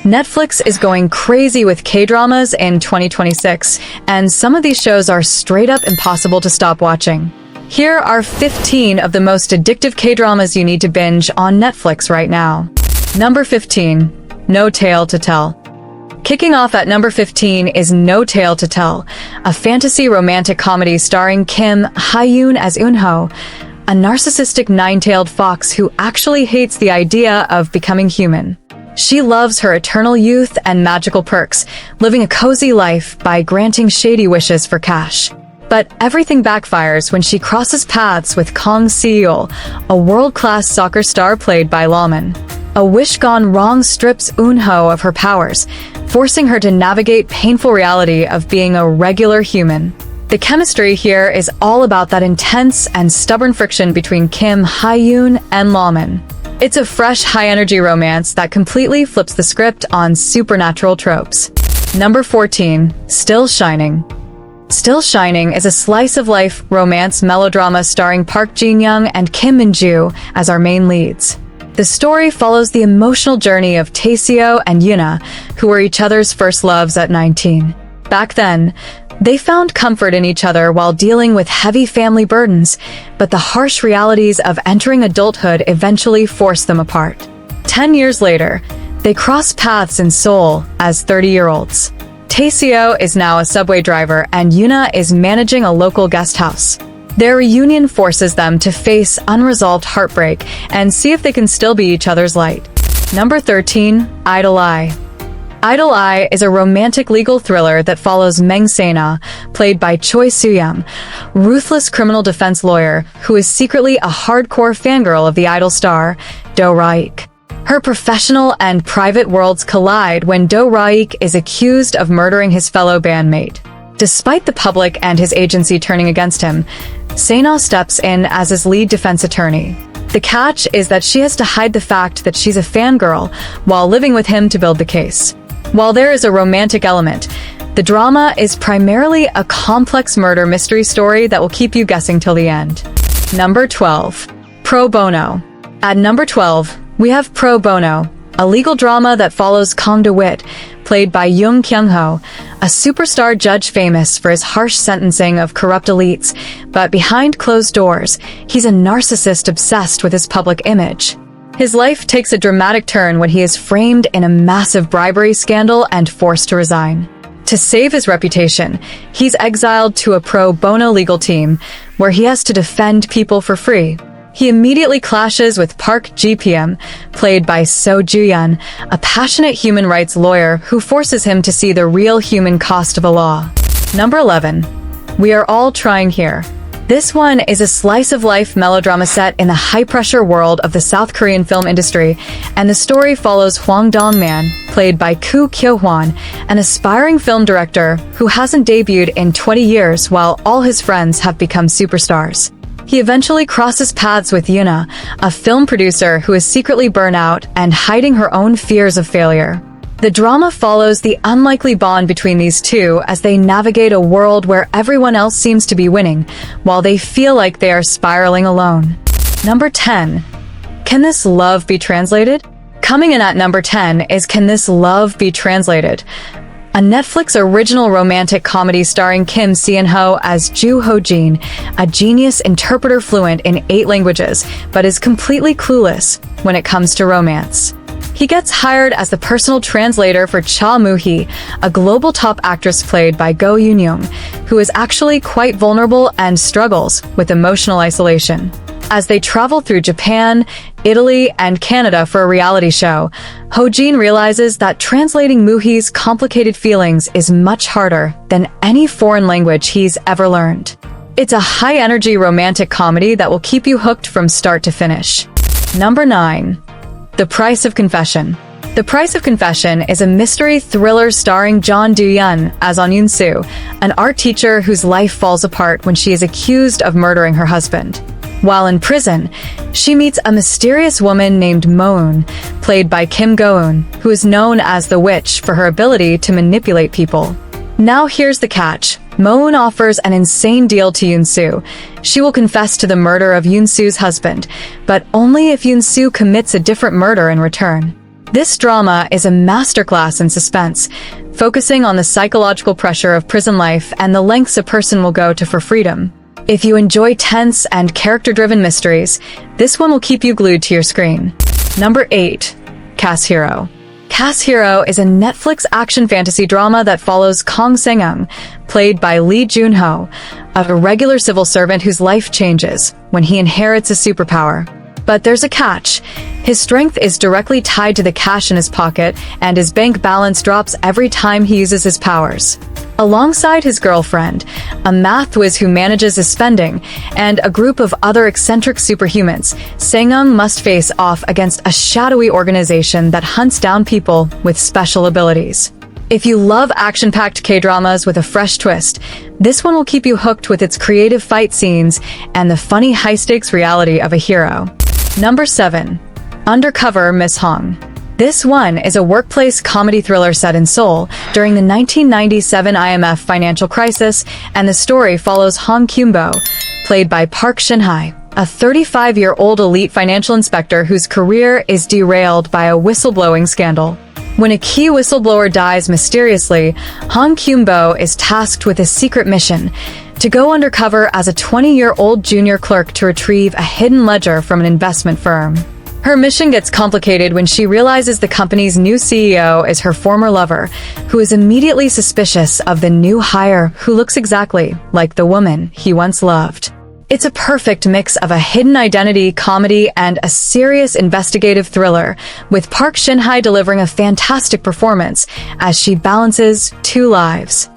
Netflix is going crazy with K-dramas in 2026, and some of these shows are straight up impossible to stop watching. Here are 15 of the most addictive K-dramas you need to binge on Netflix right now. Number 15. No Tale to Tell. Kicking off at number 15 is No Tale to Tell, a fantasy romantic comedy starring Kim Hae-yoon as Eun-ho, a narcissistic nine-tailed fox who actually hates the idea of becoming human. She loves her eternal youth and magical perks, living a cozy life by granting shady wishes for cash. But everything backfires when she crosses paths with Kang Se-yeol, a world-class soccer star played by Lawman. A wish gone wrong strips Eun-ho of her powers, forcing her to navigate painful reality of being a regular human. The chemistry here is all about that intense and stubborn friction between Kim Hae-yoon and Lawman. It's a fresh, high-energy romance that completely flips the script on supernatural tropes. Number 14. Still Shining. Still Shining is a slice-of-life romance melodrama starring Park Jin-young and Kim Min-joo as our main leads. The story follows the emotional journey of Taeseo and Yuna, who were each other's first loves at 19. Back then, they found comfort in each other while dealing with heavy family burdens, but the harsh realities of entering adulthood eventually forced them apart. 10 years later, they cross paths in Seoul as 30-year-olds. Taeseo is now a subway driver and Yuna is managing a local guest house. Their reunion forces them to face unresolved heartbreak and see if they can still be each other's light. Number 13. Idle Eye. Idle Eye is a romantic legal thriller that follows Meng Se-na, played by Choi Soo-young, ruthless criminal defense lawyer who is secretly a hardcore fangirl of the idol star, Do Ra-ik. Her professional and private worlds collide when Do Ra-ik is accused of murdering his fellow bandmate. Despite the public and his agency turning against him, Se-na steps in as his lead defense attorney. The catch is that she has to hide the fact that she's a fangirl while living with him to build the case. While there is a romantic element, the drama is primarily a complex murder mystery story that will keep you guessing till the end. Number 12. Pro Bono. At number 12, we have Pro Bono, a legal drama that follows Kang De-wit, played by Yoon Kyung-ho, a superstar judge famous for his harsh sentencing of corrupt elites, but behind closed doors, he's a narcissist obsessed with his public image. His life takes a dramatic turn when he is framed in a massive bribery scandal and forced to resign. To save his reputation, he's exiled to a pro bono legal team, where he has to defend people for free. He immediately clashes with Park Ji-pyum, played by So Joo-yeon, a passionate human rights lawyer who forces him to see the real human cost of a law. Number 11. We Are All Trying Here. This one is a slice-of-life melodrama set in the high-pressure world of the South Korean film industry, and the story follows Hwang Dong-man, played by Koo Kyo-hwan, an aspiring film director who hasn't debuted in 20 years while all his friends have become superstars. He eventually crosses paths with Yuna, a film producer who is secretly burnt out and hiding her own fears of failure. The drama follows the unlikely bond between these two as they navigate a world where everyone else seems to be winning, while they feel like they are spiraling alone. Number 10. Can This Love Be Translated? Coming in at number 10 is Can This Love Be Translated? A Netflix original romantic comedy starring Kim Se-yeon as Joo Ho-jin, a genius interpreter fluent in 8 languages, but is completely clueless when it comes to romance. He gets hired as the personal translator for Cha Moo-hee, a global top actress played by Go Eun-young, who is actually quite vulnerable and struggles with emotional isolation. As they travel through Japan, Italy, and Canada for a reality show, Ho-jin realizes that translating Moo-hee's complicated feelings is much harder than any foreign language he's ever learned. It's a high-energy romantic comedy that will keep you hooked from start to finish. Number 9. The Price of Confession. The Price of Confession is a mystery thriller starring John Do-yeon as On Yoon-soo, an art teacher whose life falls apart when she is accused of murdering her husband. While in prison, she meets a mysterious woman named Moon, played by Kim Go-eun, who is known as the Witch for her ability to manipulate people. Now here's the catch. Moon offers an insane deal to Yoon-soo. She will confess to the murder of Yoon-soo's husband, but only if Yoon-soo commits a different murder in return. This drama is a masterclass in suspense, focusing on the psychological pressure of prison life and the lengths a person will go to for freedom. If you enjoy tense and character-driven mysteries, this one will keep you glued to your screen. Number 8. Cashero. Cashero is a Netflix action fantasy drama that follows Kang Sang-eung, played by Lee Joon-ho, a regular civil servant whose life changes when he inherits a superpower. But there's a catch. His strength is directly tied to the cash in his pocket, and his bank balance drops every time he uses his powers. Alongside his girlfriend, a math whiz who manages his spending, and a group of other eccentric superhumans, Sang-eung must face off against a shadowy organization that hunts down people with special abilities. If you love action-packed K-dramas with a fresh twist, this one will keep you hooked with its creative fight scenes and the funny high-stakes reality of a hero. Number 7. Undercover, Miss Hong. This one is a workplace comedy thriller set in Seoul during the 1997 IMF financial crisis, and the story follows Hong Kyun-bo, played by Park Shin-hye, a 35-year-old elite financial inspector whose career is derailed by a whistleblowing scandal. When a key whistleblower dies mysteriously, Hong Kyun-bo is tasked with a secret mission to go undercover as a 20-year-old junior clerk to retrieve a hidden ledger from an investment firm. Her mission gets complicated when she realizes the company's new CEO is her former lover, who is immediately suspicious of the new hire who looks exactly like the woman he once loved. It's a perfect mix of a hidden identity comedy and a serious investigative thriller, with Park Shin-hye delivering a fantastic performance as she balances two lives.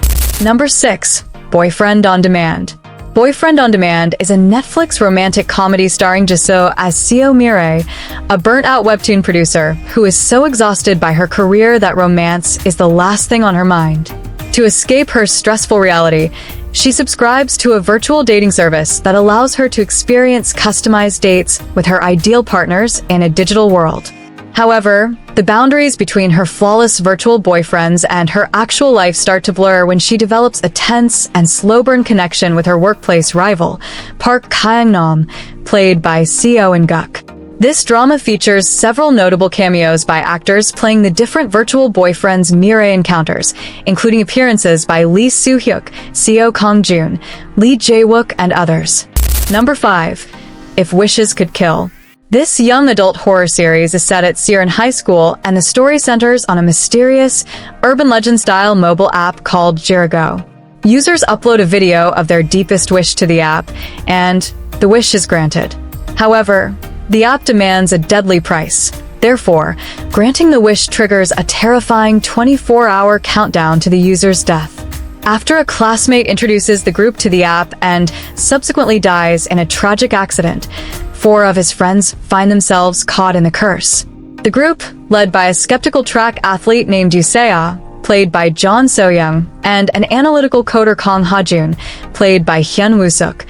Number 6. Boyfriend on Demand. Boyfriend on Demand is a Netflix romantic comedy starring Jisoo as Seo Mirai, a burnt-out webtoon producer who is so exhausted by her career that romance is the last thing on her mind. To escape her stressful reality, she subscribes to a virtual dating service that allows her to experience customized dates with her ideal partners in a digital world. However, the boundaries between her flawless virtual boyfriends and her actual life start to blur when she develops a tense and slow-burn connection with her workplace rival, Park Kyung-nam, played by Seo In-guk. This drama features several notable cameos by actors playing the different virtual boyfriends Mirai encounters, including appearances by Lee Soo-hyuk, Seo Kang-joon, Lee Jae-wook, and others. Number 5. If Wishes Could Kill. This young adult horror series is set at Siren High School, and the story centers on a mysterious, urban legend-style mobile app called Jerigo. Users upload a video of their deepest wish to the app, and the wish is granted. However, the app demands a deadly price. Therefore, granting the wish triggers a terrifying 24-hour countdown to the user's death. After a classmate introduces the group to the app and subsequently dies in a tragic accident, 4 of his friends find themselves caught in the curse. The group, led by a skeptical track athlete named Yusea, played by John So-young, and an analytical coder Kang Ha-jun, played by Hyun Woo-suk,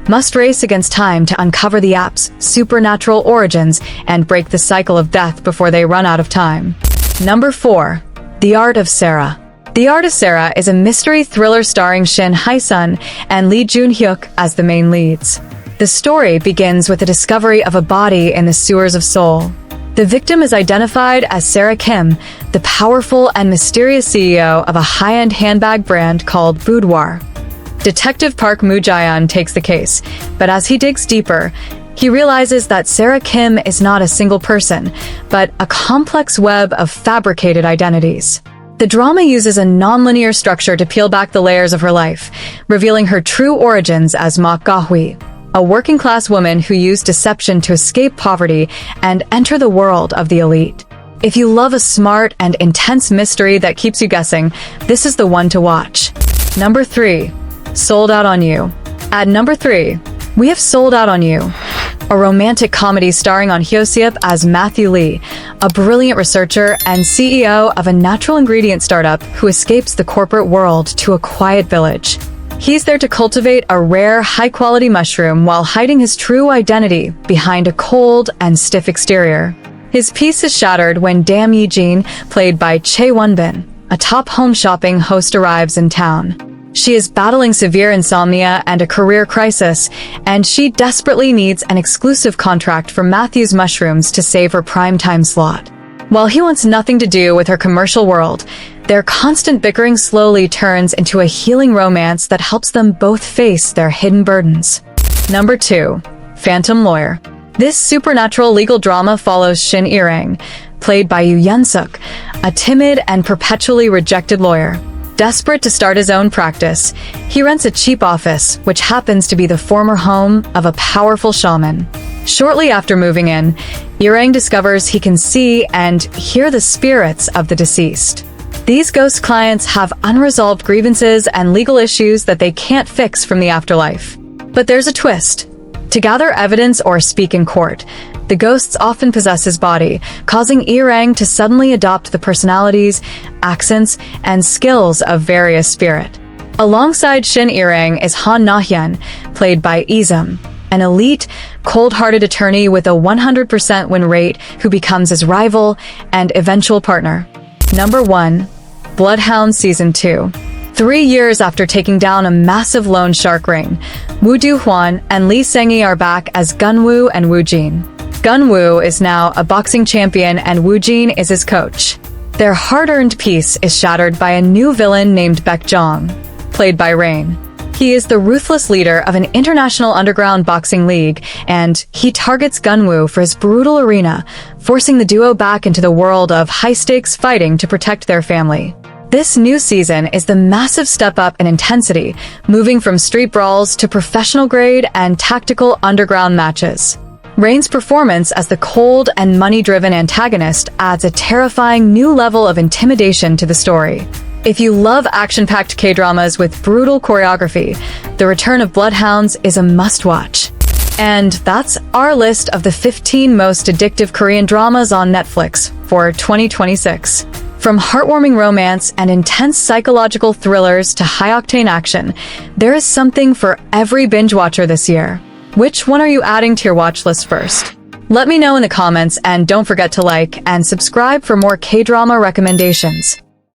must race against time to uncover the app's supernatural origins and break the cycle of death before they run out of time. Number 4. The Art of Sarah. The Art of Sarah is a mystery thriller starring Shin Hae-sun and Lee Joon-hyuk as the main leads. The story begins with the discovery of a body in the sewers of Seoul. The victim is identified as Sarah Kim, the powerful and mysterious CEO of a high-end handbag brand called Boudoir. Detective Park Moo-jaeon takes the case, but as he digs deeper, he realizes that Sarah Kim is not a single person, but a complex web of fabricated identities. The drama uses a non-linear structure to peel back the layers of her life, revealing her true origins as Mak Ga-hui, a working-class woman who used deception to escape poverty and enter the world of the elite. If you love a smart and intense mystery that keeps you guessing, this is the one to watch. Number 3. Sold Out on You. At number 3, we have Sold Out on You, a romantic comedy starring On Hyo-seop as Matthew Lee, a brilliant researcher and CEO of a natural ingredient startup who escapes the corporate world to a quiet village. He's there to cultivate a rare, high-quality mushroom while hiding his true identity behind a cold and stiff exterior. His peace is shattered when Dam Yi-jin, played by Chae Won-bin, a top home shopping host, arrives in town. She is battling severe insomnia and a career crisis, and she desperately needs an exclusive contract for Matthew's mushrooms to save her primetime slot. While he wants nothing to do with her commercial world, their constant bickering slowly turns into a healing romance that helps them both face their hidden burdens. Number 2. Phantom Lawyer. This supernatural legal drama follows Shin Irang, played by Yoo Yeon-suk, a timid and perpetually rejected lawyer. Desperate to start his own practice, he rents a cheap office, which happens to be the former home of a powerful shaman. Shortly after moving in, Irang discovers he can see and hear the spirits of the deceased. These ghost clients have unresolved grievances and legal issues that they can't fix from the afterlife. But there's a twist. To gather evidence or speak in court, the ghosts often possess his body, causing Irang to suddenly adopt the personalities, accents, and skills of various spirit. Alongside Shin Irang is Han Na-hyun, played by Izum, an elite, cold-hearted attorney with a 100% win rate who becomes his rival and eventual partner. Number 1. Bloodhounds Season 2. 3 years after taking down a massive loan shark ring, Woo Do-hwan and Lee Sang-hee are back as Gun-woo and Woo-jin. Gun-woo is now a boxing champion and Woo-jin is his coach. Their hard-earned peace is shattered by a new villain named Baek-jong, played by Rain. He is the ruthless leader of an international underground boxing league, and he targets Gun-woo for his brutal arena, forcing the duo back into the world of high-stakes fighting to protect their family. This new season is the massive step up in intensity, moving from street brawls to professional-grade and tactical underground matches. Rain's performance as the cold and money-driven antagonist adds a terrifying new level of intimidation to the story. If you love action-packed K-dramas with brutal choreography, the return of Bloodhounds is a must-watch. And that's our list of the 15 most addictive Korean dramas on Netflix for 2026. From heartwarming romance and intense psychological thrillers to high-octane action, there is something for every binge-watcher this year. Which one are you adding to your watch list first? Let me know in the comments, and don't forget to like and subscribe for more K-drama recommendations.